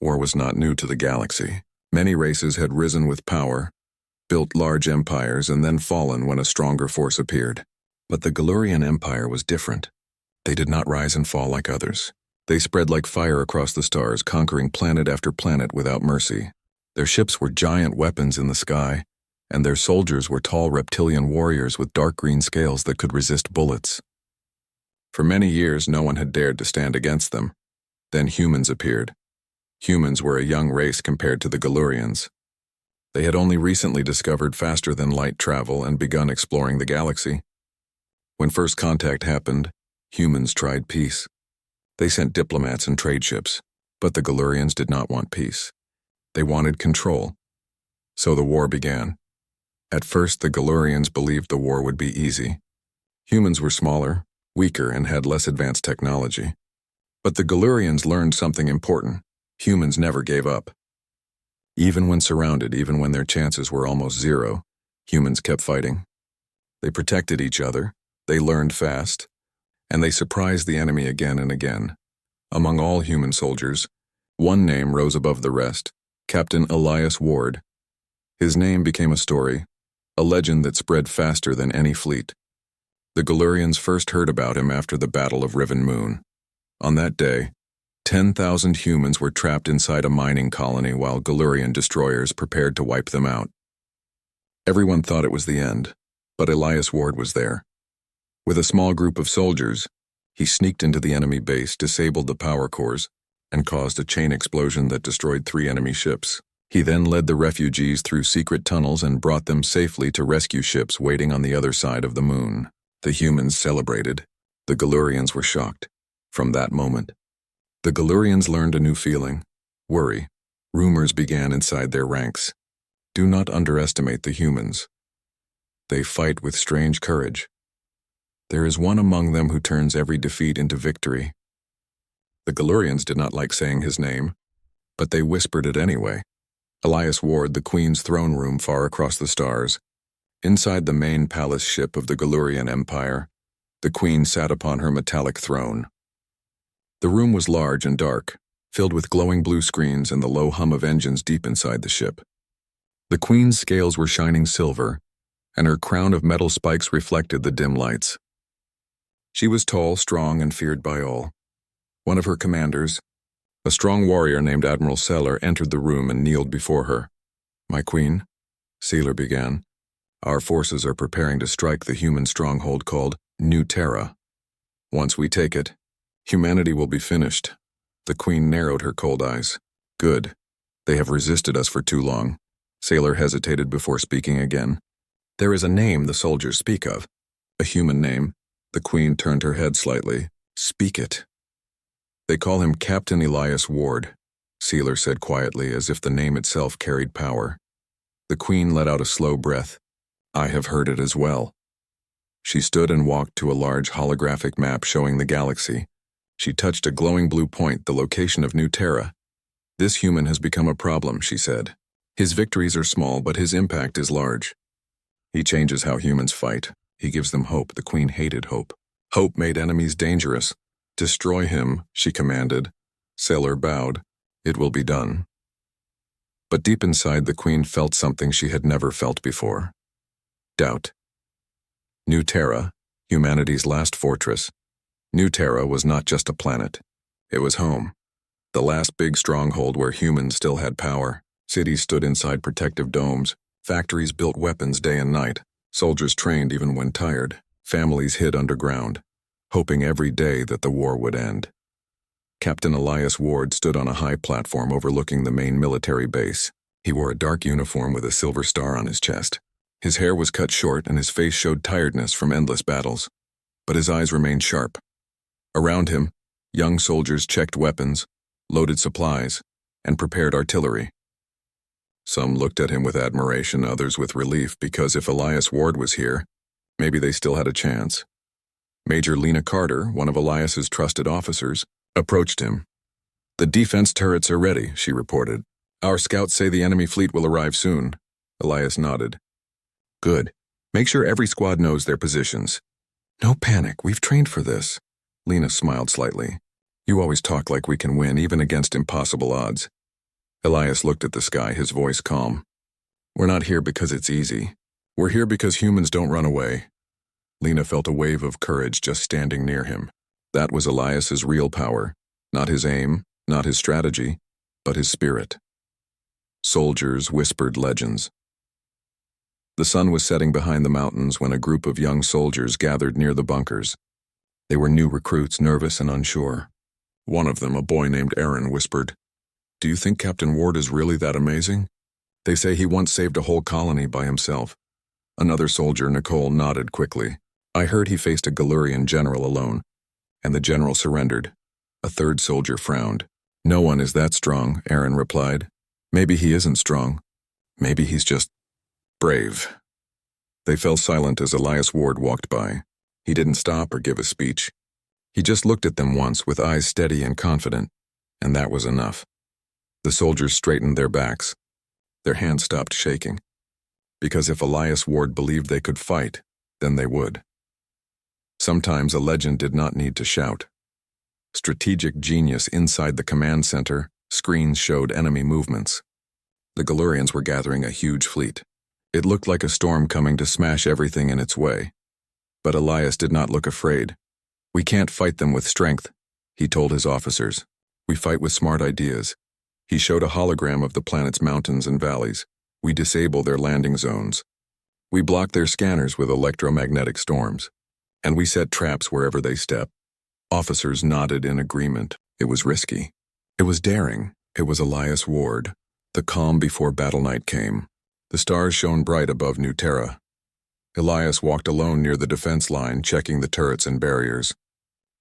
War was not new to the galaxy. Many races had risen with power, built large empires, and then fallen when a stronger force appeared. But the Galurian Empire was different. They did not rise and fall like others. They spread like fire across the stars, conquering planet after planet without mercy. Their ships were giant weapons in the sky, and their soldiers were tall reptilian warriors with dark green scales that could resist bullets. For many years, no one had dared to stand against them. Then humans appeared. Humans were a young race compared to the Galurians. They had only recently discovered faster-than-light travel and begun exploring the galaxy. When first contact happened, humans tried peace. They sent diplomats and trade ships, but the Galurians did not want peace. They wanted control. So the war began. At first, the Galurians believed the war would be easy. Humans were smaller, weaker, and had less advanced technology. But the Galurians learned something important. Humans never gave up. Even when surrounded, even when their chances were almost zero, humans kept fighting. They protected each other, they learned fast, and they surprised the enemy again and again. Among all human soldiers, one name rose above the rest: Captain Elias Ward. His name became a story, a legend that spread faster than any fleet. The Galurians first heard about him after the Battle of Riven Moon. On that day, 10,000 humans were trapped inside a mining colony while Galurian destroyers prepared to wipe them out. Everyone thought it was the end, but Elias Ward was there. With a small group of soldiers, he sneaked into the enemy base, disabled the power cores, and caused a chain explosion that destroyed 3 enemy ships. He then led the refugees through secret tunnels and brought them safely to rescue ships waiting on the other side of the moon. The humans celebrated. The Galurians were shocked. From that moment, the Galurians learned a new feeling: worry. Rumors began inside their ranks. Do not underestimate the humans. They fight with strange courage. There is one among them who turns every defeat into victory. The Galurians did not like saying his name, but they whispered it anyway. Elias Ward, the Queen's throne room far across the stars. Inside the main palace ship of the Galurian Empire, the Queen sat upon her metallic throne. The room was large and dark, filled with glowing blue screens and the low hum of engines deep inside the ship. The Queen's scales were shining silver, and her crown of metal spikes reflected the dim lights. She was tall, strong, and feared by all. One of her commanders, a strong warrior named Admiral Seller, entered the room and kneeled before her. "My queen," Seller began, "our forces are preparing to strike the human stronghold called New Terra. Once we take it, humanity will be finished." The Queen narrowed her cold eyes. "Good. They have resisted us for too long." Seller hesitated before speaking again. "There is a name the soldiers speak of. A human name." The Queen turned her head slightly. "Speak it." "They call him Captain Elias Ward," Seller said quietly, as if the name itself carried power. The Queen let out a slow breath. "I have heard it as well." She stood and walked to a large holographic map showing the galaxy. She touched a glowing blue point, the location of New Terra. "This human has become a problem," she said. "His victories are small, but his impact is large. He changes how humans fight. He gives them hope." The Queen hated hope. Hope made enemies dangerous. "Destroy him," she commanded. Seller bowed. "It will be done." But deep inside, the Queen felt something she had never felt before: doubt. New Terra, humanity's last fortress. New Terra was not just a planet. It was home. The last big stronghold where humans still had power. Cities stood inside protective domes. Factories built weapons day and night. Soldiers trained even when tired. Families hid underground, hoping every day that the war would end. Captain Elias Ward stood on a high platform overlooking the main military base. He wore a dark uniform with a silver star on his chest. His hair was cut short and his face showed tiredness from endless battles, but his eyes remained sharp. Around him, young soldiers checked weapons, loaded supplies, and prepared artillery. Some looked at him with admiration, others with relief, because if Elias Ward was here, maybe they still had a chance. Major Lena Carter, one of Elias's trusted officers, approached him. "The defense turrets are ready," she reported. "Our scouts say the enemy fleet will arrive soon." Elias nodded. "Good. Make sure every squad knows their positions." "No panic, we've trained for this." Lena smiled slightly. "You always talk like we can win, even against impossible odds." Elias looked at the sky, his voice calm. We're not here because it's easy. We're here because humans don't run away. Lena felt a wave of courage just standing near him. That was Elias's real power. Not his aim, not his strategy, but his spirit. Soldiers whispered legends. The sun was setting behind the mountains when a group of young soldiers gathered near the bunkers. They were new recruits, nervous and unsure. One of them, a boy named Aaron, whispered, "Do you think Captain Ward is really that amazing? They say he once saved a whole colony by himself." Another soldier, Nicole, nodded quickly. "I heard he faced a Galurian general alone, and the general surrendered." A third soldier frowned. "No one is that strong," Aaron replied. "Maybe he isn't strong. Maybe he's just brave." They fell silent as Elias Ward walked by. He didn't stop or give a speech. He just looked at them once with eyes steady and confident, and that was enough. The soldiers straightened their backs. Their hands stopped shaking. Because if Elias Ward believed they could fight, then they would. Sometimes a legend did not need to shout. Strategic genius inside the command center, screens showed enemy movements. The Galurians were gathering a huge fleet. It looked like a storm coming to smash everything in its way. But Elias did not look afraid. "We can't fight them with strength," he told his officers. "We fight with smart ideas." He showed a hologram of the planet's mountains and valleys. "We disable their landing zones. We block their scanners with electromagnetic storms. And we set traps wherever they step." Officers nodded in agreement. It was risky. It was daring. It was Elias Ward. The calm before battle night came. The stars shone bright above New Terra. Elias walked alone near the defense line, checking the turrets and barriers.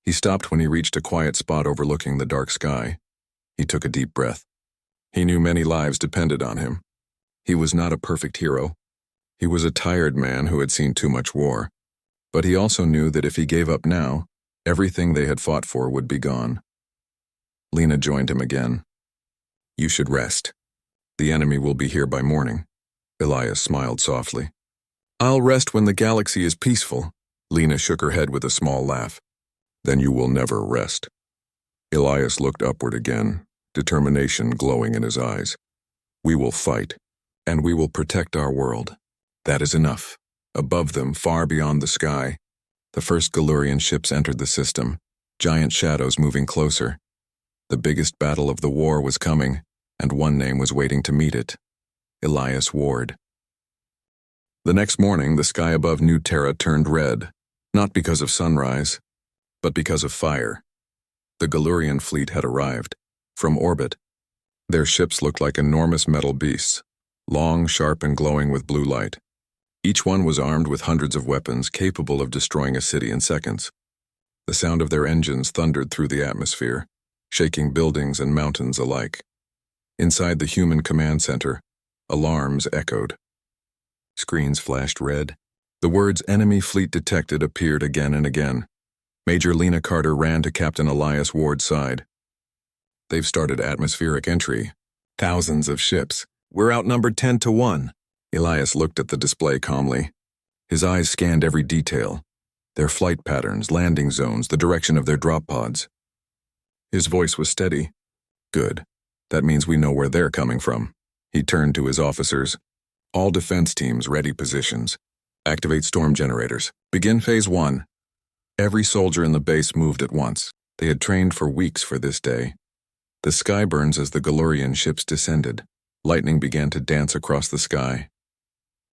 He stopped when he reached a quiet spot overlooking the dark sky. He took a deep breath. He knew many lives depended on him. He was not a perfect hero. He was a tired man who had seen too much war. But he also knew that if he gave up now, everything they had fought for would be gone. Lena joined him again. "You should rest. The enemy will be here by morning." Elias smiled softly. "I'll rest when the galaxy is peaceful." Lena shook her head with a small laugh. "Then you will never rest." Elias looked upward again, determination glowing in his eyes. "We will fight, and we will protect our world. That is enough." Above them, far beyond the sky, the first Galurian ships entered the system, giant shadows moving closer. The biggest battle of the war was coming, and one name was waiting to meet it: Elias Ward. The next morning, the sky above New Terra turned red, not because of sunrise, but because of fire. The Galurian fleet had arrived. From orbit, their ships looked like enormous metal beasts, long, sharp, and glowing with blue light. Each one was armed with hundreds of weapons capable of destroying a city in seconds. The sound of their engines thundered through the atmosphere, shaking buildings and mountains alike. Inside the human command center, alarms echoed. Screens flashed red. The words "enemy fleet detected" appeared again and again. Major Lena Carter ran to Captain Elias Ward's side. "They've started atmospheric entry. Thousands of ships. We're outnumbered 10-1. Elias looked at the display calmly. His eyes scanned every detail: their flight patterns, landing zones, the direction of their drop pods. His voice was steady. "Good. That means we know where they're coming from." He turned to his officers. "All defense teams, ready positions. Activate storm generators. Begin Phase 1. Every soldier in the base moved at once. They had trained for weeks for this day. The sky burns as the Galurian ships descended. Lightning began to dance across the sky.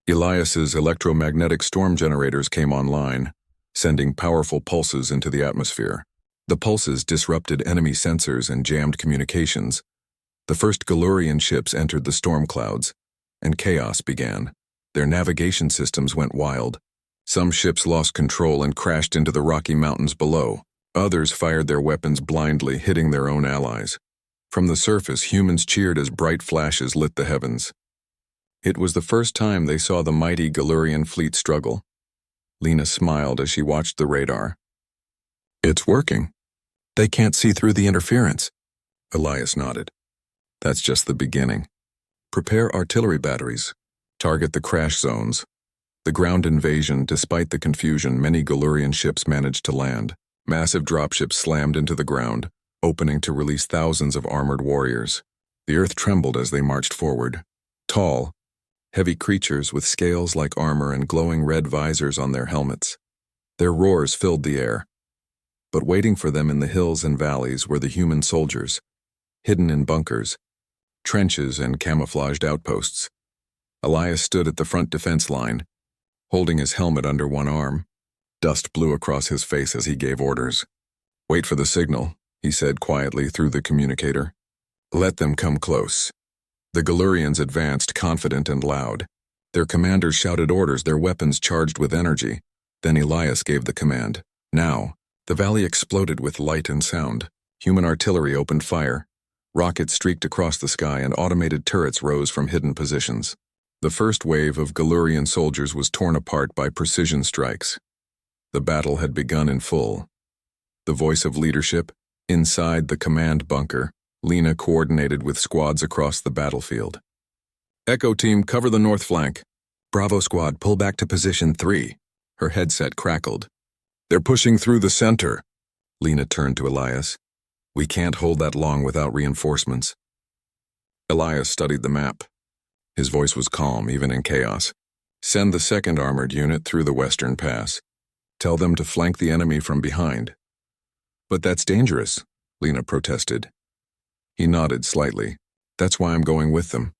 Elias's electromagnetic storm generators came online, sending powerful pulses into the atmosphere. The pulses disrupted enemy sensors and jammed communications. The first Galurian ships entered the storm clouds, and chaos began. Their navigation systems went wild. Some ships lost control and crashed into the rocky mountains below. Others fired their weapons blindly, hitting their own allies. From the surface, humans cheered as bright flashes lit the heavens. It was the first time they saw the mighty Galurian fleet struggle. Lena smiled as she watched the radar. "It's working. They can't see through the interference." Elias nodded. "That's just the beginning. Prepare artillery batteries. Target the crash zones." The ground invasion, despite the confusion, many Galurian ships managed to land. Massive dropships slammed into the ground, opening to release thousands of armored warriors. The earth trembled as they marched forward. Tall, heavy creatures with scales like armor and glowing red visors on their helmets. Their roars filled the air. But waiting for them in the hills and valleys were the human soldiers, hidden in bunkers, trenches, and camouflaged outposts. Elias stood at the front defense line, holding his helmet under one arm. Dust blew across his face as he gave orders. "Wait for the signal," he said quietly through the communicator. "Let them come close." The Galurians advanced, confident and loud. Their commanders shouted orders, their weapons charged with energy. Then Elias gave the command. Now, the valley exploded with light and sound. Human artillery opened fire. Rockets streaked across the sky and automated turrets rose from hidden positions. The first wave of Galurian soldiers was torn apart by precision strikes. The battle had begun in full. The voice of leadership, inside the command bunker, Lena coordinated with squads across the battlefield. "Echo Team, cover the north flank. Bravo Squad, pull back to position 3. Her headset crackled. "They're pushing through the center." Lena turned to Elias. "We can't hold that long without reinforcements." Elias studied the map. His voice was calm, even in chaos. "Send the 2nd Armored Unit through the western pass. Tell them to flank the enemy from behind." "But that's dangerous," Lena protested. He nodded slightly. "That's why I'm going with them."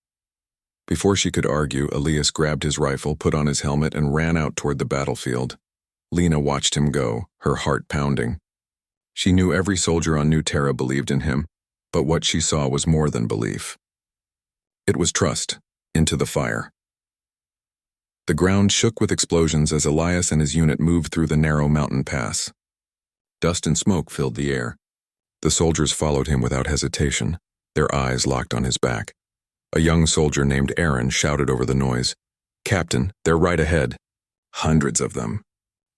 Before she could argue, Elias grabbed his rifle, put on his helmet, and ran out toward the battlefield. Lena watched him go, her heart pounding. She knew every soldier on New Terra believed in him, but what she saw was more than belief. It was trust, into the fire. The ground shook with explosions as Elias and his unit moved through the narrow mountain pass. Dust and smoke filled the air. The soldiers followed him without hesitation, their eyes locked on his back. A young soldier named Aaron shouted over the noise, "Captain, they're right ahead." Hundreds of them.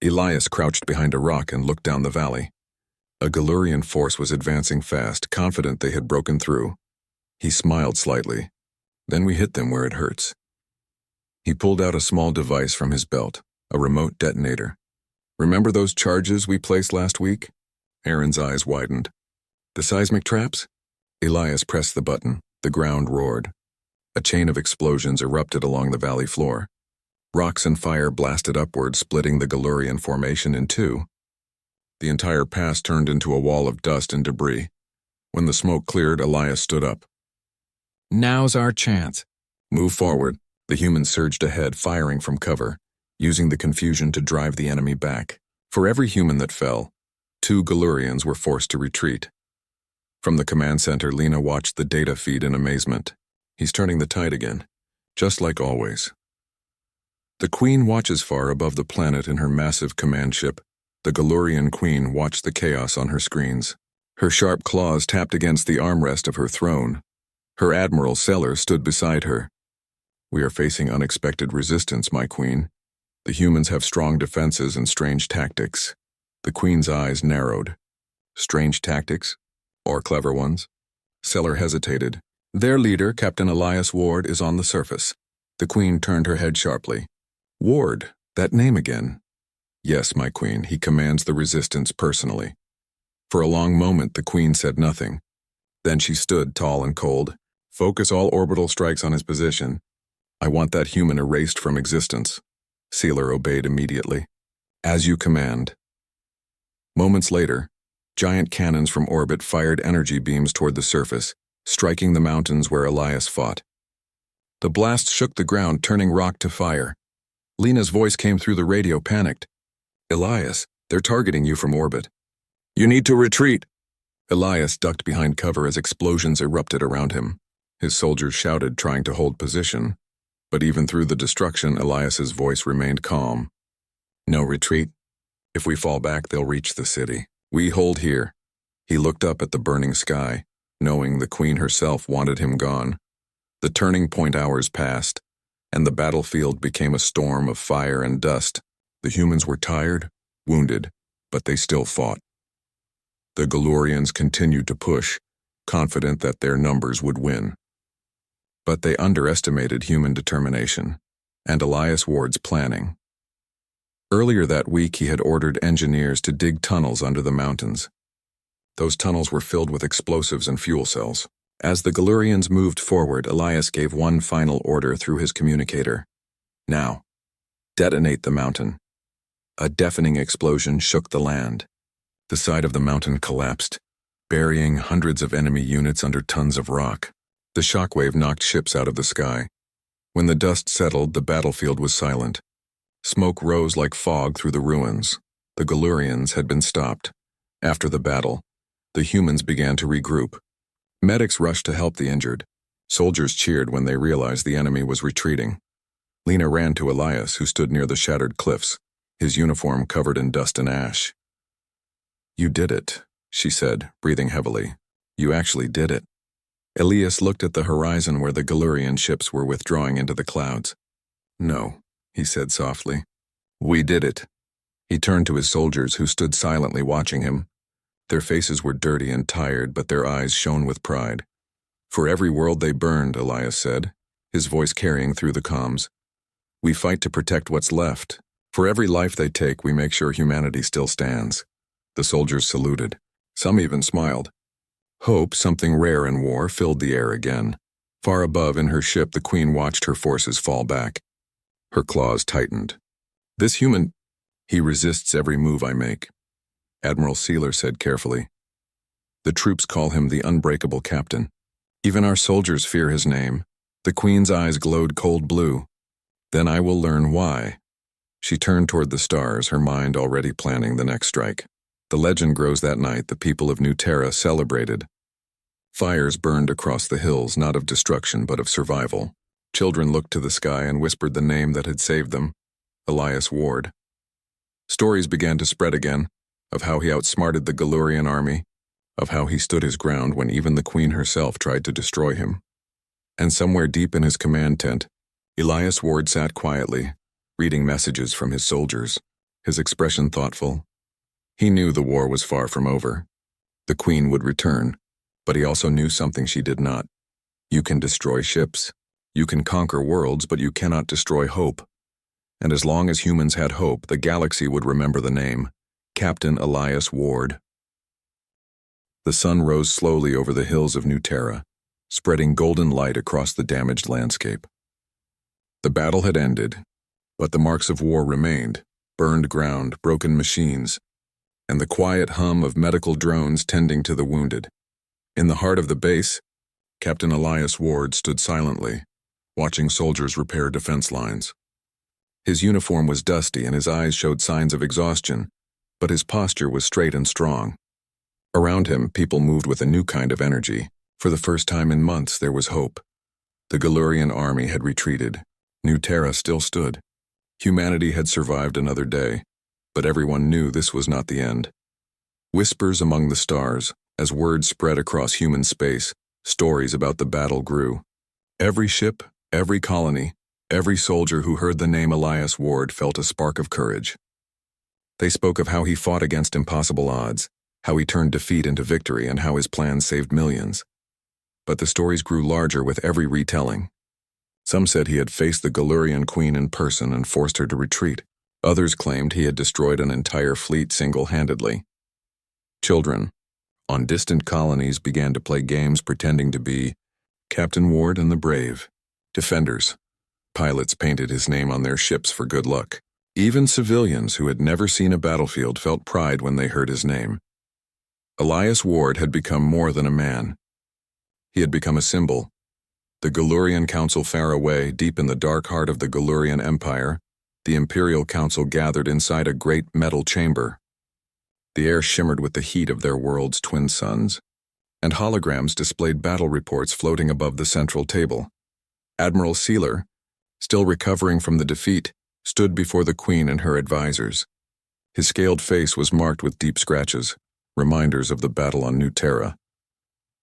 Elias crouched behind a rock and looked down the valley. A Galurian force was advancing fast, confident they had broken through. He smiled slightly. "Then we hit them where it hurts." He pulled out a small device from his belt, a remote detonator. "Remember those charges we placed last week?" Aaron's eyes widened. "The seismic traps?" Elias pressed the button. The ground roared. A chain of explosions erupted along the valley floor. Rocks and fire blasted upward, splitting the Galurian formation in two. The entire pass turned into a wall of dust and debris. When the smoke cleared, Elias stood up. "Now's our chance." "Move forward." The humans surged ahead, firing from cover, using the confusion to drive the enemy back. For every human that fell, 2 Galurians were forced to retreat. From the command center, Lena watched the data feed in amazement. He's turning the tide again, just like always. The Queen watches far above the planet in her massive command ship. The Galurian Queen watched the chaos on her screens. Her sharp claws tapped against the armrest of her throne. Her Admiral Seller stood beside her. "We are facing unexpected resistance, my Queen. The humans have strong defenses and strange tactics." The Queen's eyes narrowed. "Strange tactics? Or clever ones?" Seller hesitated. "Their leader, Captain Elias Ward, is on the surface." The Queen turned her head sharply. "Ward, that name again." "Yes, my Queen, he commands the resistance personally." For a long moment, the Queen said nothing. Then she stood tall and cold. "Focus all orbital strikes on his position. I want that human erased from existence." Sealer obeyed immediately. "As you command." Moments later, giant cannons from orbit fired energy beams toward the surface, striking the mountains where Elias fought. The blast shook the ground, turning rock to fire. Lena's voice came through the radio, panicked. "Elias, they're targeting you from orbit." "You need to retreat." Elias ducked behind cover as explosions erupted around him. His soldiers shouted, trying to hold position. But even through the destruction, Elias's voice remained calm. "No retreat. If we fall back, they'll reach the city. We hold here." He looked up at the burning sky, knowing the Queen herself wanted him gone. The turning point hours passed, and the battlefield became a storm of fire and dust. The humans were tired, wounded, but they still fought. The Galurians continued to push, confident that their numbers would win. But they underestimated human determination, and Elias Ward's planning. Earlier that week, he had ordered engineers to dig tunnels under the mountains. Those tunnels were filled with explosives and fuel cells. As the Galurians moved forward, Elias gave one final order through his communicator. Now, detonate the mountain. A deafening explosion shook the land. The side of the mountain collapsed, burying hundreds of enemy units under tons of rock. The shockwave knocked ships out of the sky. When the dust settled, the battlefield was silent. Smoke rose like fog through the ruins. The Galurians had been stopped. After the battle, the humans began to regroup. Medics rushed to help the injured. Soldiers cheered when they realized the enemy was retreating. Lena ran to Elias, who stood near the shattered cliffs, his uniform covered in dust and ash. "You did it," she said, breathing heavily. "You actually did it." Elias looked at the horizon where the Galurian ships were withdrawing into the clouds. "No," he said softly. "We did it." He turned to his soldiers, who stood silently watching him. Their faces were dirty and tired, but their eyes shone with pride. "For every world they burned," Elias said, his voice carrying through the comms. "We fight to protect what's left. For every life they take, we make sure humanity still stands." The soldiers saluted. Some even smiled. Hope, something rare in war, filled the air again. Far above in her ship, the Queen watched her forces fall back. Her claws tightened. "This human, he resists every move I make," Admiral Sealer said carefully. "The troops call him the unbreakable captain. Even our soldiers fear his name." The Queen's eyes glowed cold blue. "Then I will learn why." She turned toward the stars, her mind already planning the next strike. The legend grows that night the people of New Terra celebrated. Fires burned across the hills, not of destruction but of survival. Children looked to the sky and whispered the name that had saved them, Elias Ward. Stories began to spread again, of how he outsmarted the Galurian army, of how he stood his ground when even the Queen herself tried to destroy him. And somewhere deep in his command tent, Elias Ward sat quietly, reading messages from his soldiers, his expression thoughtful. He knew the war was far from over. The Queen would return, but he also knew something she did not. You can destroy ships. You can conquer worlds, but you cannot destroy hope. And as long as humans had hope, the galaxy would remember the name, Captain Elias Ward. The sun rose slowly over the hills of New Terra, spreading golden light across the damaged landscape. The battle had ended, but the marks of war remained, burned ground, broken machines, and the quiet hum of medical drones tending to the wounded. In the heart of the base, Captain Elias Ward stood silently, watching soldiers repair defense lines. His uniform was dusty and his eyes showed signs of exhaustion, but his posture was straight and strong. Around him, people moved with a new kind of energy. For the first time in months, there was hope. The Galurian army had retreated. New Terra still stood. Humanity had survived another day, but everyone knew this was not the end. Whispers among the stars, as word spread across human space, stories about the battle grew. Every ship, every colony, every soldier who heard the name Elias Ward felt a spark of courage. They spoke of how he fought against impossible odds, how he turned defeat into victory, and how his plans saved millions. But the stories grew larger with every retelling. Some said he had faced the Galurian Queen in person and forced her to retreat. Others claimed he had destroyed an entire fleet single-handedly. Children, on distant colonies, began to play games pretending to be Captain Ward and the Brave, defenders. Pilots painted his name on their ships for good luck. Even civilians who had never seen a battlefield felt pride when they heard his name. Elias Ward had become more than a man. He had become a symbol. The Galurian Council far away, deep in the dark heart of the Galurian Empire, the Imperial Council gathered inside a great metal chamber. The air shimmered with the heat of their world's twin suns, and holograms displayed battle reports floating above the central table. Admiral Sealer, still recovering from the defeat, stood before the Queen and her advisors. His scaled face was marked with deep scratches, reminders of the battle on New Terra.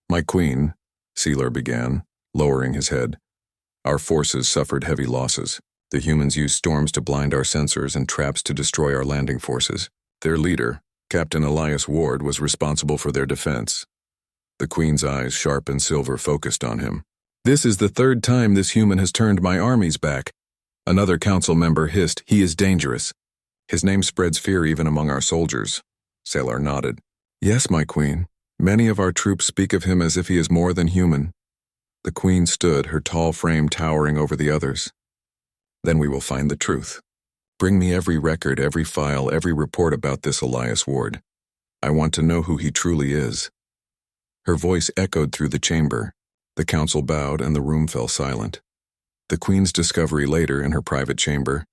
"My Queen," Sealer began, lowering his head, "our forces suffered heavy losses. The humans used storms to blind our sensors and traps to destroy our landing forces. Their leader, Captain Elias Ward, was responsible for their defense." The Queen's eyes, sharp and silver, focused on him. "This is the third time this human has turned my armies back." Another council member hissed, "He is dangerous. His name spreads fear even among our soldiers." Sailor nodded. "Yes, my Queen. Many of our troops speak of him as if he is more than human. The Queen stood, her tall frame towering over the others. Then we will find the truth. Bring me every record, every file, every report about this Elias Ward. I want to know who he truly is. Her voice echoed through the chamber. The council bowed and the room fell silent. The Queen's discovery later in her private chamber.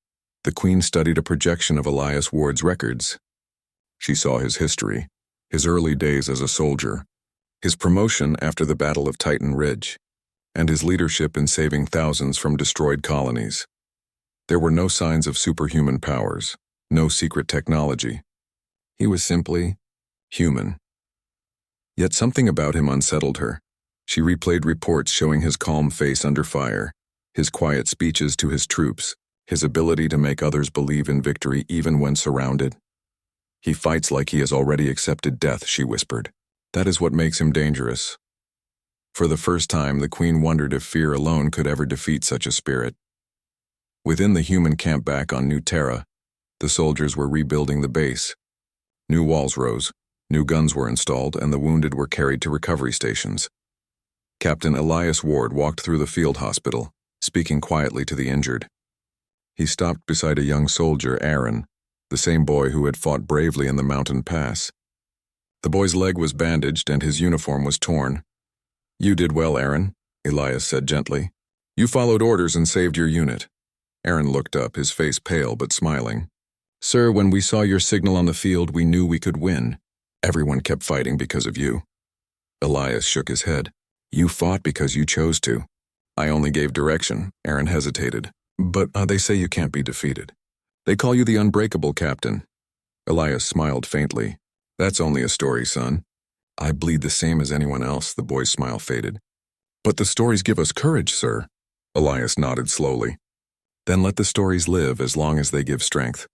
The Queen studied a projection of Elias Ward's records. She saw his history, his early days as a soldier, his promotion after the Battle of Titan Ridge, and his leadership in saving thousands from destroyed colonies. There were no signs of superhuman powers, no secret technology. He was simply human. Yet something about him unsettled her. She replayed reports showing his calm face under fire, his quiet speeches to his troops, his ability to make others believe in victory even when surrounded. He fights like he has already accepted death, she whispered. That is what makes him dangerous. For the first time, the Queen wondered if fear alone could ever defeat such a spirit. Within the human camp back on New Terra, the soldiers were rebuilding the base. New walls rose, new guns were installed, and the wounded were carried to recovery stations. Captain Elias Ward walked through the field hospital, speaking quietly to the injured. He stopped beside a young soldier, Aaron, the same boy who had fought bravely in the mountain pass. The boy's leg was bandaged and his uniform was torn. You did well, Aaron, Elias said gently. You followed orders and saved your unit. Aaron looked up, his face pale but smiling. Sir, when we saw your signal on the field, we knew we could win. Everyone kept fighting because of you. Elias shook his head. You fought because you chose to. I only gave direction, Aaron hesitated. But they say you can't be defeated. They call you the unbreakable captain. Elias smiled faintly. That's only a story, son. I bleed the same as anyone else, the boy's smile faded. But the stories give us courage, sir. Elias nodded slowly. Then let the stories live as long as they give strength.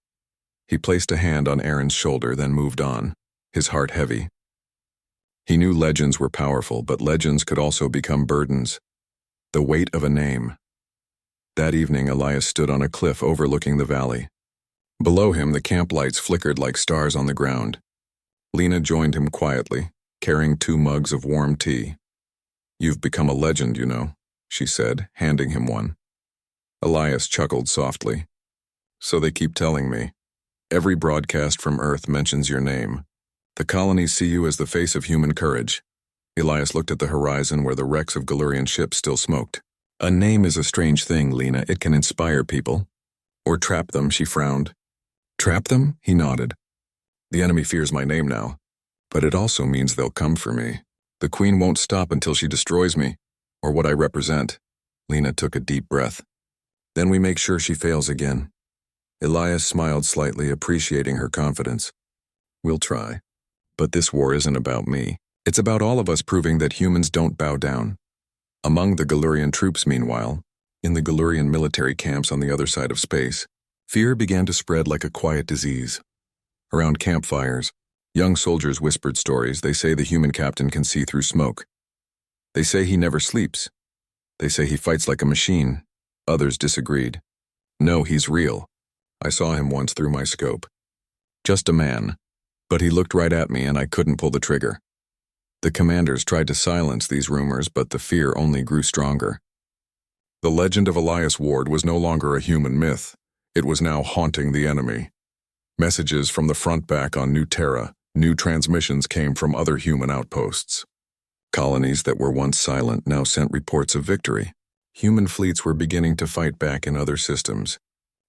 He placed a hand on Aaron's shoulder, then moved on, his heart heavy. He knew legends were powerful, but legends could also become burdens. The weight of a name. That evening, Elias stood on a cliff overlooking the valley. Below him, the camp lights flickered like stars on the ground. Lena joined him quietly, carrying 2 mugs of warm tea. You've become a legend, you know, she said, handing him one. Elias chuckled softly. So they keep telling me. Every broadcast from Earth mentions your name. The colonies see you as the face of human courage. Elias looked at the horizon where the wrecks of Galurian ships still smoked. A name is a strange thing, Lena. It can inspire people. Or trap them, she frowned. Trap them? He nodded. The enemy fears my name now. But it also means they'll come for me. The Queen won't stop until she destroys me, or what I represent. Lena took a deep breath. Then we make sure she fails again. Elias smiled slightly, appreciating her confidence. We'll try. But this war isn't about me. It's about all of us proving that humans don't bow down. Among the Galurian troops, meanwhile, in the Galurian military camps on the other side of space, fear began to spread like a quiet disease. Around campfires, young soldiers whispered stories. They say the human captain can see through smoke. They say he never sleeps. They say he fights like a machine. Others disagreed. No, he's real. I saw him once through my scope. Just a man. But he looked right at me and I couldn't pull the trigger. The commanders tried to silence these rumors, but the fear only grew stronger. The legend of Elias Ward was no longer a human myth. It was now haunting the enemy. Messages from the front back on New Terra, new transmissions came from other human outposts. Colonies that were once silent now sent reports of victory. Human fleets were beginning to fight back in other systems,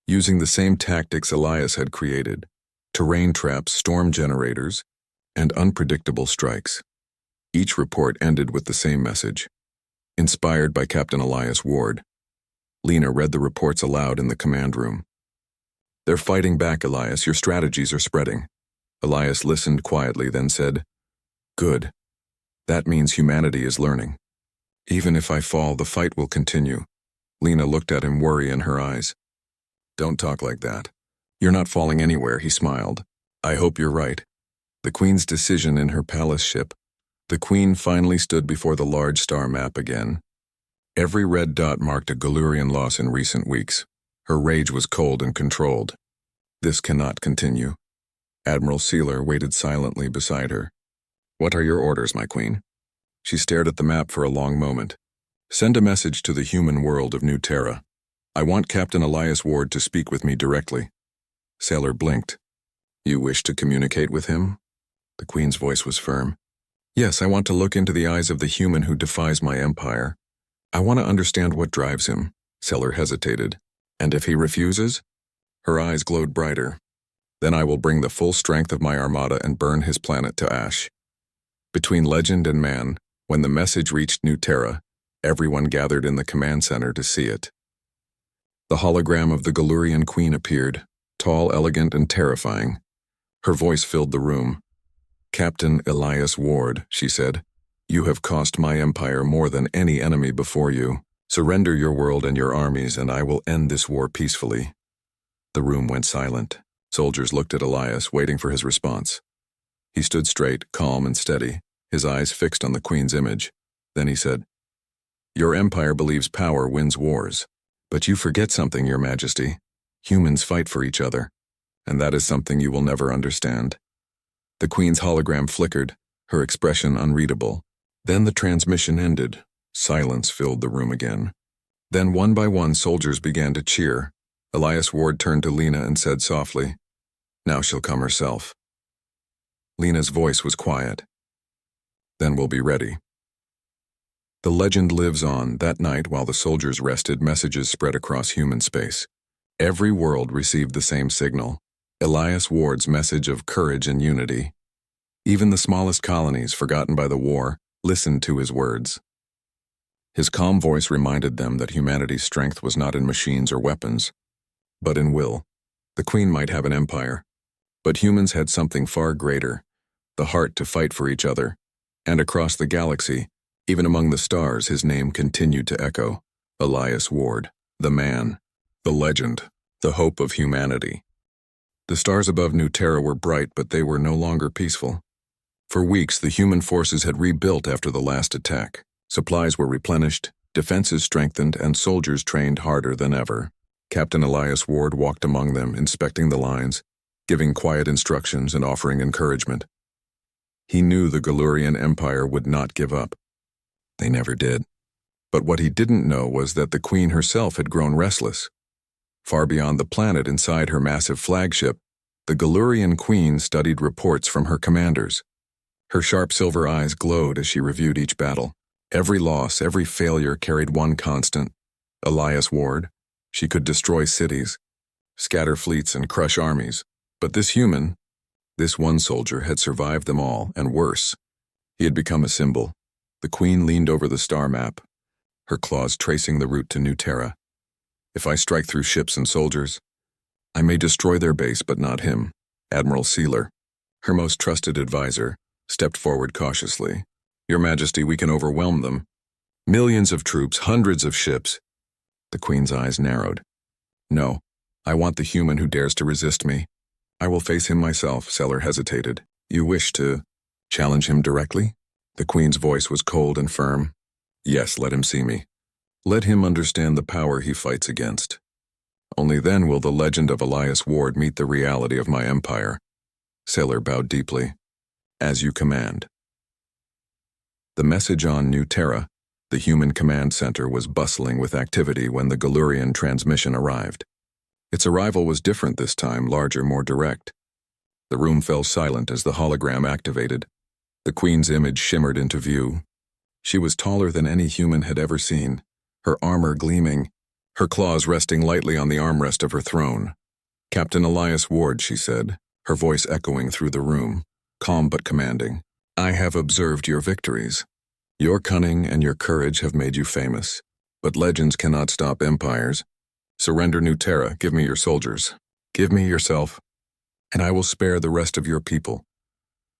using the same tactics Elias had created: terrain traps, storm generators, and unpredictable strikes. Each report ended with the same message. Inspired by Captain Elias Ward, Lena read the reports aloud in the command room. They're fighting back, Elias. Your strategies are spreading. Elias listened quietly, then said, Good. That means humanity is learning. Even if I fall, the fight will continue. Lena looked at him, worry in her eyes. Don't talk like that. You're not falling anywhere, he smiled. I hope you're right. The Queen's decision in her palace ship. The Queen finally stood before the large star map again. Every red dot marked a Galurian loss in recent weeks. Her rage was cold and controlled. This cannot continue. Admiral Sealer waited silently beside her. What are your orders, my queen? She stared at the map for a long moment. Send a message to the human world of New Terra. I want Captain Elias Ward to speak with me directly. Sailor blinked. You wish to communicate with him? The queen's voice was firm. Yes, I want to look into the eyes of the human who defies my empire. I want to understand what drives him. Sailor hesitated. And if he refuses? Her eyes glowed brighter. Then I will bring the full strength of my armada and burn his planet to ash. Between legend and man, when the message reached New Terra, everyone gathered in the command center to see it. The hologram of the Galurian queen appeared, tall, elegant, and terrifying. Her voice filled the room. Captain Elias Ward, she said, you have cost my empire more than any enemy before you. Surrender your world and your armies, and I will end this war peacefully. The room went silent. Soldiers looked at Elias, waiting for his response. He stood straight, calm and steady, his eyes fixed on the queen's image. Then he said, Your empire believes power wins wars. But you forget something, Your Majesty. Humans fight for each other, and that is something you will never understand. The queen's hologram flickered, her expression unreadable. Then the transmission ended. Silence filled the room again. Then one by one soldiers began to cheer. Elias Ward turned to Lena and said softly, Now she'll come herself. Lena's voice was quiet. Then we'll be ready. The legend lives on. That night, while the soldiers rested, messages spread across human space. Every world received the same signal, Elias Ward's message of courage and unity. Even the smallest colonies, forgotten by the war, listened to his words. His calm voice reminded them that humanity's strength was not in machines or weapons, but in will. The Queen might have an empire, but humans had something far greater, the heart to fight for each other. And across the galaxy, even among the stars, his name continued to echo. Elias Ward, the man, the legend, the hope of humanity. The stars above New Terra were bright, but they were no longer peaceful. For weeks, the human forces had rebuilt after the last attack. Supplies were replenished, defenses strengthened, and soldiers trained harder than ever. Captain Elias Ward walked among them, inspecting the lines, giving quiet instructions and offering encouragement. He knew the Galurian Empire would not give up. They never did. But what he didn't know was that the Queen herself had grown restless. Far beyond the planet, inside her massive flagship, the Galurian Queen studied reports from her commanders. Her sharp silver eyes glowed as she reviewed each battle. Every loss, every failure carried one constant. Elias Ward. She could destroy cities, scatter fleets, and crush armies. But this human, this one soldier, had survived them all, and worse. He had become a symbol. The Queen leaned over the star map, her claws tracing the route to New Terra. If I strike through ships and soldiers, I may destroy their base, but not him. Admiral Sealer, her most trusted advisor, stepped forward cautiously. Your Majesty, we can overwhelm them. Millions of troops, hundreds of ships. The Queen's eyes narrowed. No, I want the human who dares to resist me. I will face him myself. Seller hesitated. You wish to challenge him directly? The Queen's voice was cold and firm. Yes, let him see me. Let him understand the power he fights against. Only then will the legend of Elias Ward meet the reality of my empire. Sailor bowed deeply. As you command. The message on New Terra, the human command center, was bustling with activity when the Galurian transmission arrived. Its arrival was different this time, larger, more direct. The room fell silent as the hologram activated. The Queen's image shimmered into view. She was taller than any human had ever seen, her armor gleaming, her claws resting lightly on the armrest of her throne. Captain Elias Ward, she said, her voice echoing through the room, calm but commanding. I have observed your victories. Your cunning and your courage have made you famous, but legends cannot stop empires. Surrender New Terra, give me your soldiers. Give me yourself, and I will spare the rest of your people.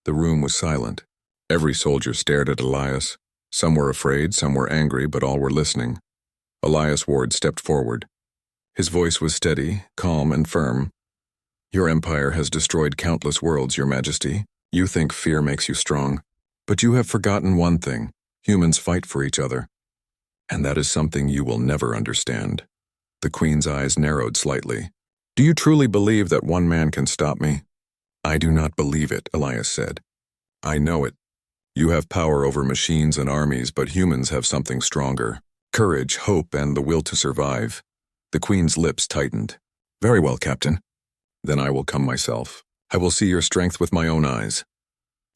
The room was silent. Every soldier stared at Elias. Some were afraid, some were angry, but all were listening. Elias Ward stepped forward. His voice was steady, calm, and firm. Your empire has destroyed countless worlds, Your Majesty. You think fear makes you strong, but you have forgotten one thing. Humans fight for each other, and that is something you will never understand. The Queen's eyes narrowed slightly. Do you truly believe that one man can stop me? I do not believe it, Elias said. I know it. You have power over machines and armies, but humans have something stronger. Courage, hope, and the will to survive. The Queen's lips tightened. Very well, Captain. Then I will come myself. I will see your strength with my own eyes.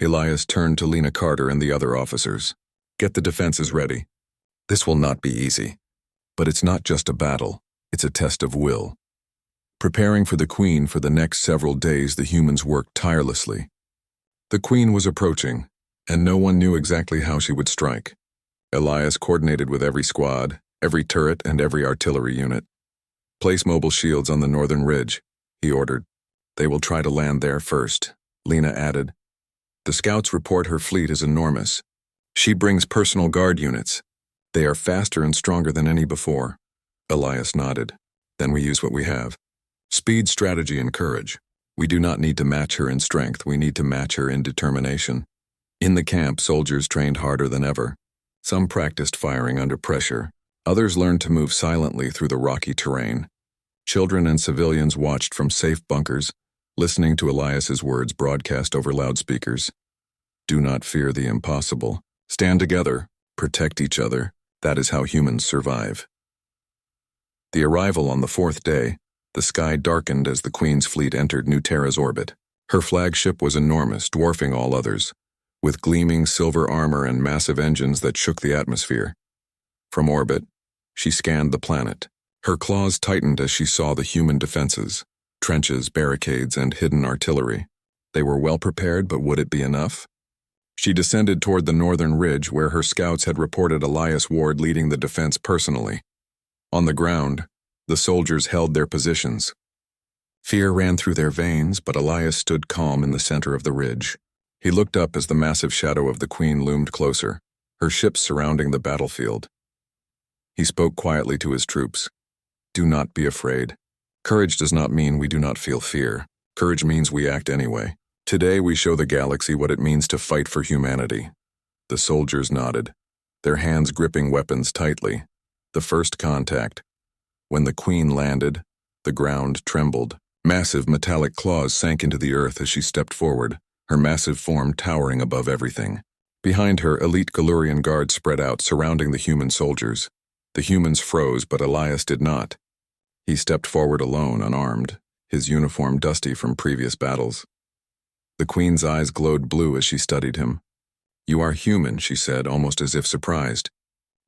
Elias turned to Lena Carter and the other officers. Get the defenses ready. This will not be easy. But it's not just a battle. It's a test of will. Preparing for the Queen for the next several days, the humans worked tirelessly. The Queen was approaching, and no one knew exactly how she would strike. Elias coordinated with every squad, every turret, and every artillery unit. Place mobile shields on the northern ridge, he ordered. They will try to land there first, Lena added. The scouts report her fleet is enormous. She brings personal guard units. They are faster and stronger than any before. Elias nodded. Then we use what we have. Speed, strategy, and courage. We do not need to match her in strength, we need to match her in determination. In the camp, soldiers trained harder than ever. Some practiced firing under pressure. Others learned to move silently through the rocky terrain. Children and civilians watched from safe bunkers, listening to Elias's words broadcast over loudspeakers. Do not fear the impossible. Stand together, protect each other. That is how humans survive. The arrival on the fourth day, the sky darkened as the Queen's fleet entered New Terra's orbit. Her flagship was enormous, dwarfing all others, with gleaming silver armor and massive engines that shook the atmosphere. From orbit, she scanned the planet. Her claws tightened as she saw the human defenses, trenches, barricades, and hidden artillery. They were well prepared, but would it be enough? She descended toward the northern ridge where her scouts had reported Elias Ward leading the defense personally. On the ground, the soldiers held their positions. Fear ran through their veins, but Elias stood calm in the center of the ridge. He looked up as the massive shadow of the Queen loomed closer, her ships surrounding the battlefield. He spoke quietly to his troops. Do not be afraid. Courage does not mean we do not feel fear. Courage means we act anyway. Today we show the galaxy what it means to fight for humanity. The soldiers nodded, their hands gripping weapons tightly. The first contact. When the Queen landed, the ground trembled. Massive metallic claws sank into the earth as she stepped forward, her massive form towering above everything. Behind her, elite Galurian guards spread out, surrounding the human soldiers. The humans froze, but Elias did not. He stepped forward alone, unarmed, his uniform dusty from previous battles. The Queen's eyes glowed blue as she studied him. You are human, she said, almost as if surprised.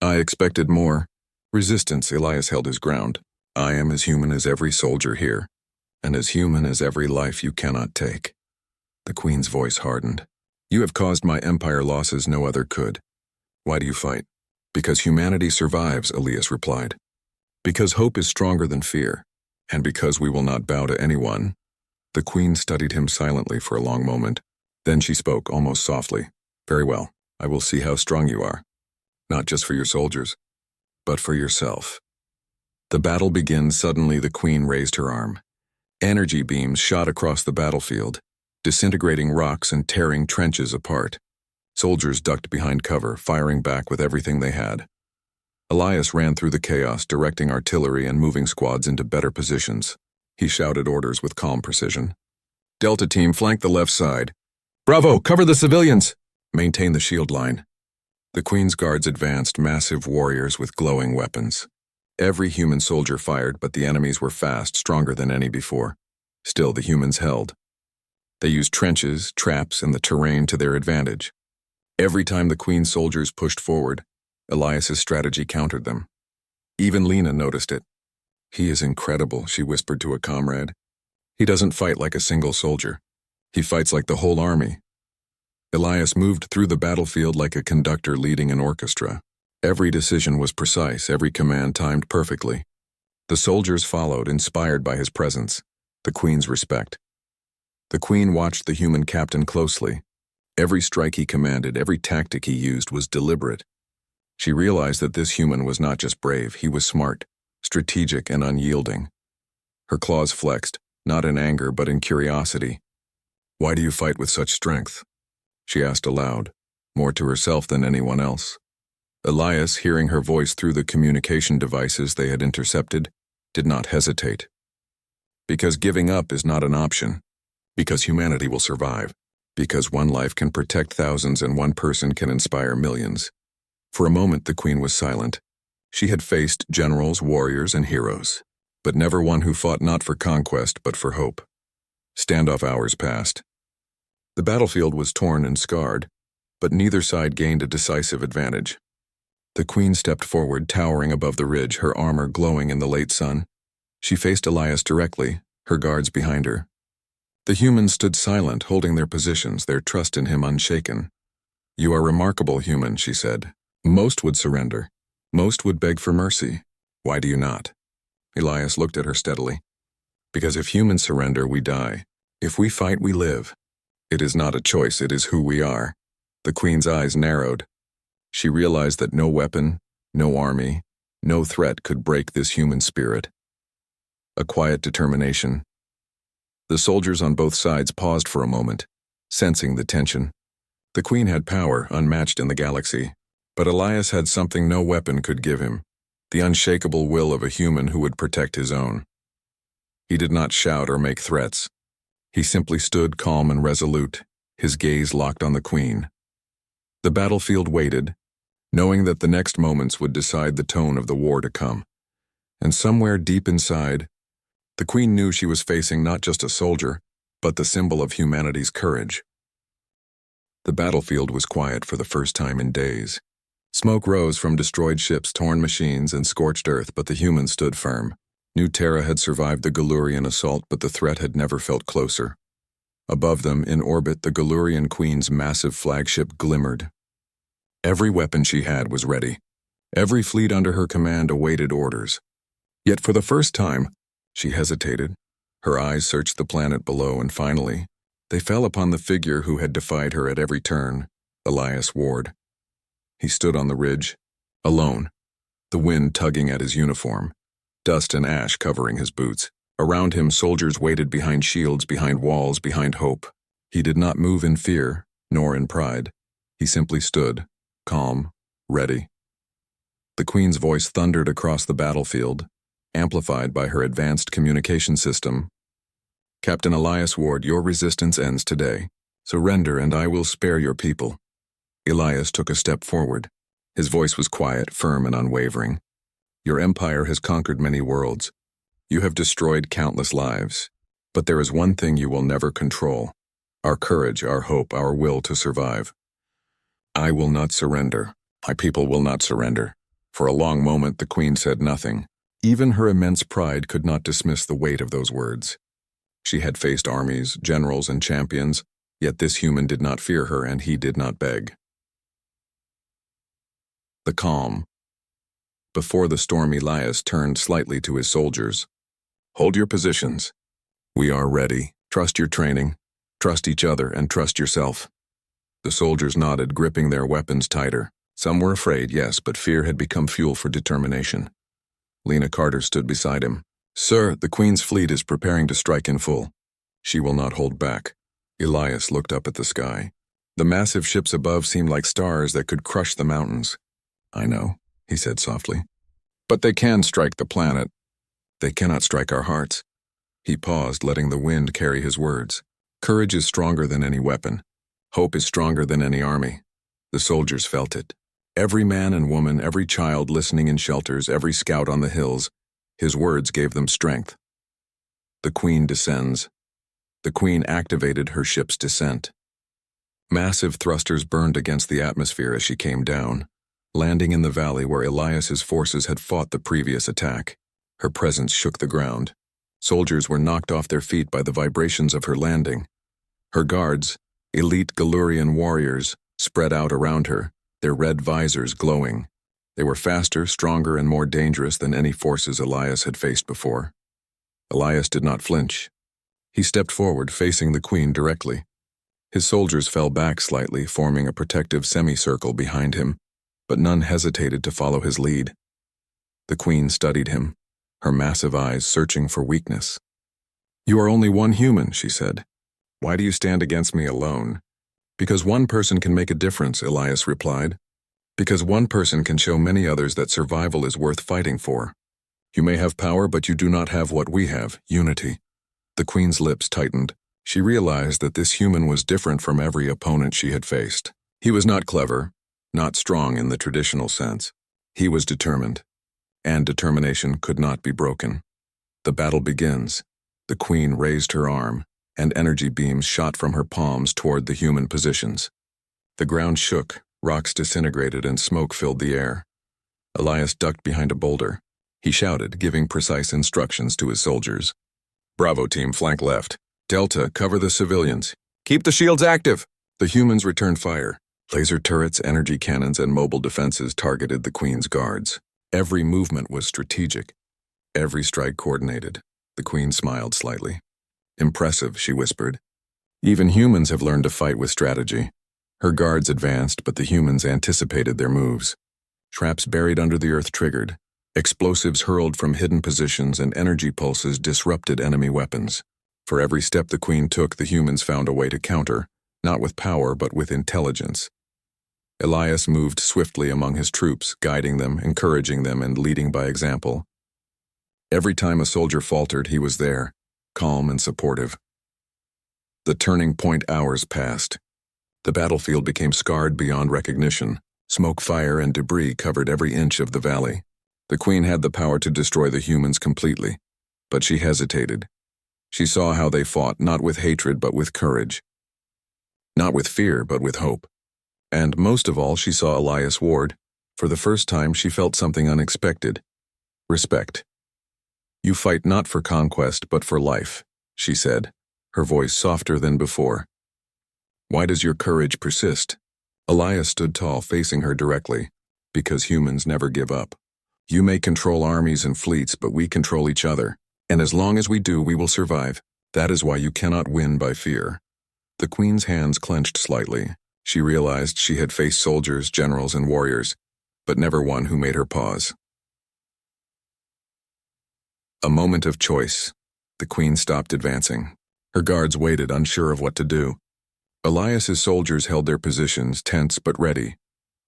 I expected more. Resistance, Elias held his ground. I am as human as every soldier here, and as human as every life you cannot take. The Queen's voice hardened. You have caused my empire losses no other could. Why do you fight? Because humanity survives, Elias replied. Because hope is stronger than fear, and because we will not bow to anyone. The Queen studied him silently for a long moment. Then she spoke, almost softly. Very well, I will see how strong you are. Not just for your soldiers, but for yourself. The battle begins. Suddenly the Queen raised her arm. Energy beams shot across the battlefield, disintegrating rocks and tearing trenches apart. Soldiers ducked behind cover, firing back with everything they had. Elias ran through the chaos, directing artillery and moving squads into better positions. He shouted orders with calm precision. Delta team, flank the left side. Bravo, cover the civilians! Maintain the shield line. The Queen's guards advanced, massive warriors with glowing weapons. Every human soldier fired, but the enemies were fast, stronger than any before. Still, the humans held. They used trenches, traps, and the terrain to their advantage. Every time the Queen's soldiers pushed forward, Elias's strategy countered them. Even Lena noticed it. He is incredible, she whispered to a comrade. He doesn't fight like a single soldier. He fights like the whole army. Elias moved through the battlefield like a conductor leading an orchestra. Every decision was precise, every command timed perfectly. The soldiers followed, inspired by his presence, the Queen's respect. The Queen watched the human captain closely. Every strike he commanded, every tactic he used was deliberate. She realized that this human was not just brave, he was smart, strategic, and unyielding. Her claws flexed, not in anger but in curiosity. Why do you fight with such strength? She asked aloud, more to herself than anyone else. Elias, hearing her voice through the communication devices they had intercepted, did not hesitate. Because giving up is not an option. Because humanity will survive. Because one life can protect thousands and one person can inspire millions. For a moment, the Queen was silent. She had faced generals, warriors, and heroes, but never one who fought not for conquest but for hope. Standoff hours passed. The battlefield was torn and scarred, but neither side gained a decisive advantage. The Queen stepped forward, towering above the ridge, her armor glowing in the late sun. She faced Elias directly, her guards behind her. The humans stood silent, holding their positions, their trust in him unshaken. "You are remarkable, human," she said. "Most would surrender. Most would beg for mercy. Why do you not?" Elias looked at her steadily. "Because if humans surrender, we die. If we fight, we live. It is not a choice, it is who we are." The Queen's eyes narrowed. She realized that no weapon, no army, no threat could break this human spirit. A quiet determination. The soldiers on both sides paused for a moment, sensing the tension. The Queen had power unmatched in the galaxy, but Elias had something no weapon could give him, the unshakable will of a human who would protect his own. He did not shout or make threats. He simply stood calm and resolute, his gaze locked on the Queen. The battlefield waited, knowing that the next moments would decide the tone of the war to come. And somewhere deep inside, the Queen knew she was facing not just a soldier, but the symbol of humanity's courage. The battlefield was quiet for the first time in days. Smoke rose from destroyed ships, torn machines, and scorched earth, but the humans stood firm. New Terra had survived the Galurian assault, but the threat had never felt closer. Above them, in orbit, the Galurian Queen's massive flagship glimmered. Every weapon she had was ready. Every fleet under her command awaited orders. Yet for the first time, she hesitated. Her eyes searched the planet below, and finally, they fell upon the figure who had defied her at every turn, Elias Ward. He stood on the ridge, alone, the wind tugging at his uniform, dust and ash covering his boots. Around him, soldiers waited behind shields, behind walls, behind hope. He did not move in fear, nor in pride. He simply stood, calm, ready. The Queen's voice thundered across the battlefield, amplified by her advanced communication system. "Captain Elias Ward, your resistance ends today. Surrender and I will spare your people." Elias took a step forward. His voice was quiet, firm, and unwavering. "Your empire has conquered many worlds. You have destroyed countless lives. But there is one thing you will never control: our courage, our hope, our will to survive. I will not surrender. My people will not surrender." For a long moment, the Queen said nothing. Even her immense pride could not dismiss the weight of those words. She had faced armies, generals, and champions, yet this human did not fear her, and he did not beg. The calm. Before the storm, Elias turned slightly to his soldiers. "Hold your positions. We are ready. Trust your training. Trust each other, and trust yourself." The soldiers nodded, gripping their weapons tighter. Some were afraid, yes, but fear had become fuel for determination. Lena Carter stood beside him. "Sir, the Queen's fleet is preparing to strike in full. She will not hold back." Elias looked up at the sky. The massive ships above seemed like stars that could crush the mountains. "I know," he said softly. "But they can strike the planet. They cannot strike our hearts." He paused, letting the wind carry his words. "Courage is stronger than any weapon. Hope is stronger than any army." The soldiers felt it. Every man and woman, every child listening in shelters, every scout on the hills, his words gave them strength. The Queen descends. The Queen activated her ship's descent. Massive thrusters burned against the atmosphere as she came down, landing in the valley where Elias's forces had fought the previous attack. Her presence shook the ground. Soldiers were knocked off their feet by the vibrations of her landing. Her guards, elite Galurian warriors, spread out around her, their red visors glowing. They were faster, stronger, and more dangerous than any forces Elias had faced before. Elias did not flinch. He stepped forward, facing the Queen directly. His soldiers fell back slightly, forming a protective semicircle behind him, but none hesitated to follow his lead. The Queen studied him, her massive eyes searching for weakness. "You are only one human," she said. "Why do you stand against me alone?" "Because one person can make a difference," Elias replied. "Because one person can show many others that survival is worth fighting for. You may have power, but you do not have what we have, unity." The Queen's lips tightened. She realized that this human was different from every opponent she had faced. He was not clever, not strong in the traditional sense. He was determined, and determination could not be broken. The battle begins. The queen raised her arm, and energy beams shot from her palms toward the human positions. The ground shook, rocks disintegrated, and smoke filled the air. Elias ducked behind a boulder. He shouted, giving precise instructions to his soldiers. "Bravo team, flank left. Delta, cover the civilians. Keep the shields active." The humans returned fire. Laser turrets, energy cannons, and mobile defenses targeted the queen's guards. Every movement was strategic. Every strike coordinated. The queen smiled slightly. "Impressive," she whispered. "Even humans have learned to fight with strategy." Her guards advanced, but the humans anticipated their moves. Traps buried under the earth triggered. Explosives hurled from hidden positions, and energy pulses disrupted enemy weapons. For every step the queen took, the humans found a way to counter, not with power but with intelligence. Elias moved swiftly among his troops, guiding them, encouraging them, and leading by example. Every time a soldier faltered, he was there, calm and supportive. The turning point hours passed. The battlefield became scarred beyond recognition. Smoke, fire, and debris covered every inch of the valley. The queen had the power to destroy the humans completely, but she hesitated. She saw how they fought, not with hatred but with courage. Not with fear but with hope. And most of all, she saw Elias Ward. For the first time, she felt something unexpected. Respect. "You fight not for conquest but for life," she said, her voice softer than before. "Why does your courage persist?" Elias stood tall, facing her directly. "Because humans never give up. You may control armies and fleets, but we control each other. And as long as we do, we will survive. That is why you cannot win by fear." The queen's hands clenched slightly. She realized she had faced soldiers, generals, and warriors, but never one who made her pause. A moment of choice. The queen stopped advancing. Her guards waited, unsure of what to do. Elias's soldiers held their positions, tense but ready.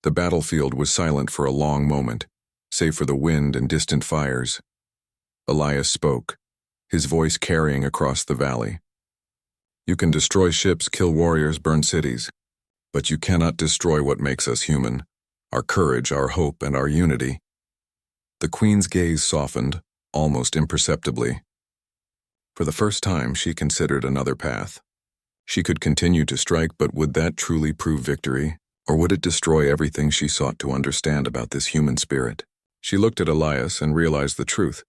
The battlefield was silent for a long moment, save for the wind and distant fires. Elias spoke, his voice carrying across the valley. "You can destroy ships, kill warriors, burn cities, but you cannot destroy what makes us human, our courage, our hope, and our unity." The queen's gaze softened, almost imperceptibly. For the first time, she considered another path. She could continue to strike, but would that truly prove victory? Or would it destroy everything she sought to understand about this human spirit? She looked at Elias and realized the truth.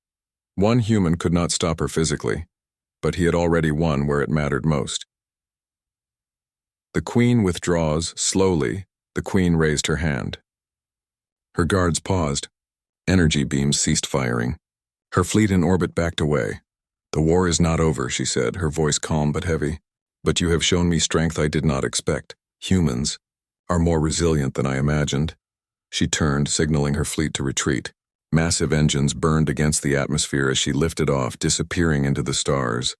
One human could not stop her physically, but he had already won where it mattered most. The queen withdraws. Slowly, the queen raised her hand. Her guards paused. Energy beams ceased firing. Her fleet in orbit backed away. "The war is not over," she said, her voice calm but heavy. "But you have shown me strength I did not expect. Humans are more resilient than I imagined." She turned, signaling her fleet to retreat. Massive engines burned against the atmosphere as she lifted off, disappearing into the stars.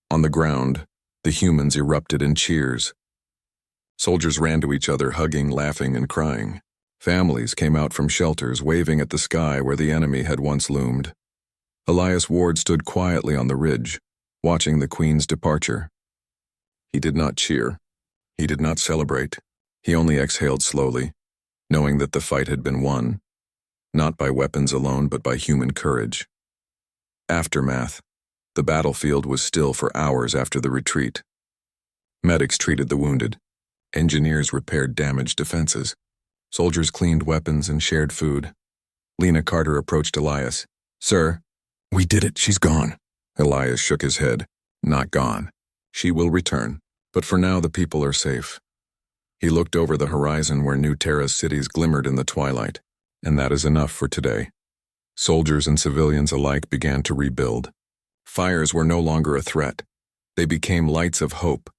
On the ground, the humans erupted in cheers. Soldiers ran to each other, hugging, laughing, and crying. Families came out from shelters, waving at the sky where the enemy had once loomed. Elias Ward stood quietly on the ridge, watching the queen's departure. He did not cheer. He did not celebrate. He only exhaled slowly, knowing that the fight had been won, not by weapons alone, but by human courage. Aftermath. The battlefield was still for hours after the retreat. Medics treated the wounded. Engineers repaired damaged defenses. Soldiers cleaned weapons and shared food. Lena Carter approached Elias. "Sir, we did it. She's gone." Elias shook his head. "Not gone. She will return. But for now, the people are safe." He looked over the horizon where New Terra's cities glimmered in the twilight. And that is enough for today. Soldiers and civilians alike began to rebuild. Fires were no longer a threat. They became lights of hope.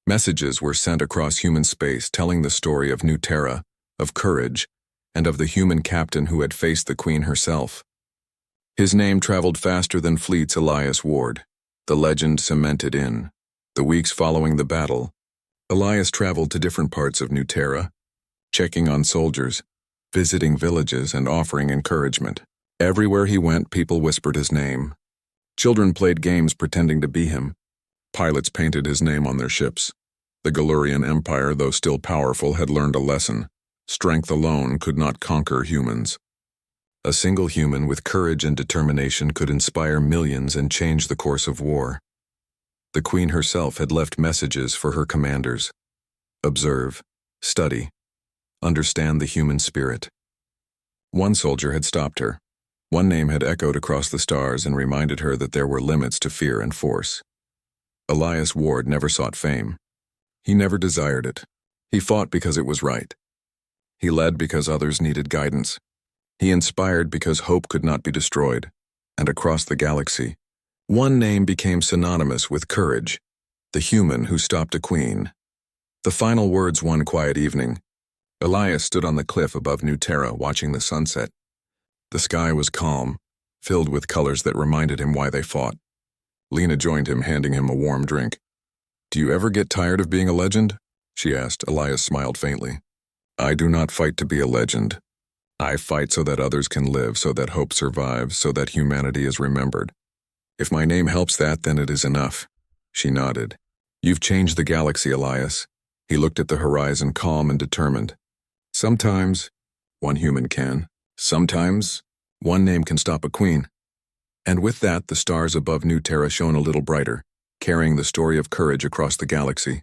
Messages were sent across human space telling the story of New Terra, of courage, and of the human captain who had faced the queen herself. His name traveled faster than fleets. Elias Ward. The legend cemented in. The weeks following the battle, Elias traveled to different parts of New Terra, checking on soldiers, visiting villages, and offering encouragement. Everywhere he went, people whispered his name. Children played games pretending to be him. Pilots painted his name on their ships. The Galurian Empire, though still powerful, had learned a lesson. Strength alone could not conquer humans. A single human with courage and determination could inspire millions and change the course of war. The Queen herself had left messages for her commanders. Observe, study, understand the human spirit. One soldier had stopped her. One name had echoed across the stars and reminded her that there were limits to fear and force. Elias Ward never sought fame. He never desired it. He fought because it was right. He led because others needed guidance. He inspired because hope could not be destroyed. And across the galaxy, one name became synonymous with courage: the human who stopped a queen. The final words one quiet evening. Elias stood on the cliff above New Terra watching the sunset. The sky was calm, filled with colors that reminded him why they fought. Lena joined him, handing him a warm drink. "Do you ever get tired of being a legend?" she asked. Elias smiled faintly. "I do not fight to be a legend. I fight so that others can live, so that hope survives, so that humanity is remembered. If my name helps that, then it is enough." She nodded. "You've changed the galaxy, Elias." He looked at the horizon, calm and determined. "Sometimes, one human can. Sometimes, one name can stop a queen." And with that, the stars above New Terra shone a little brighter, carrying the story of courage across the galaxy.